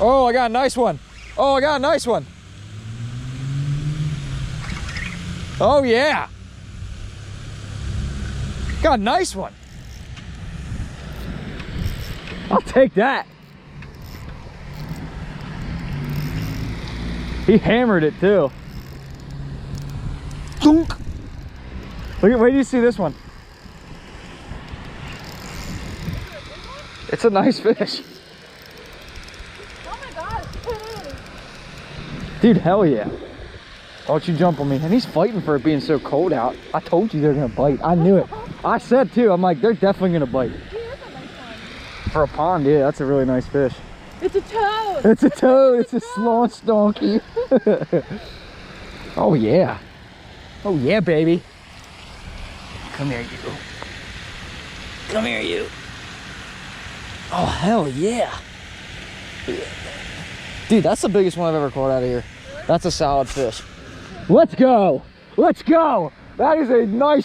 Oh, I got a nice one. Oh, I got a nice one. Oh, yeah. Got a nice one. I'll take that. He hammered it too. Dunk. Look at, wait till you see this one. It's a nice fish. Oh my god. Dude, hell yeah. Don't you jump on me. And he's fighting for it being so cold out. I told you they're gonna bite. I knew it. I said too, I'm like, they're definitely gonna bite. He is a nice one. For a pond, yeah, that's a really nice fish. It's a toad. It's a toad. It's a slaunch donkey. Oh yeah. Oh yeah, baby. Come here, you. Come here, you. Oh, hell yeah. Dude, that's the biggest one I've ever caught out of here. That's a solid fish. Let's go. Let's go. That is a nice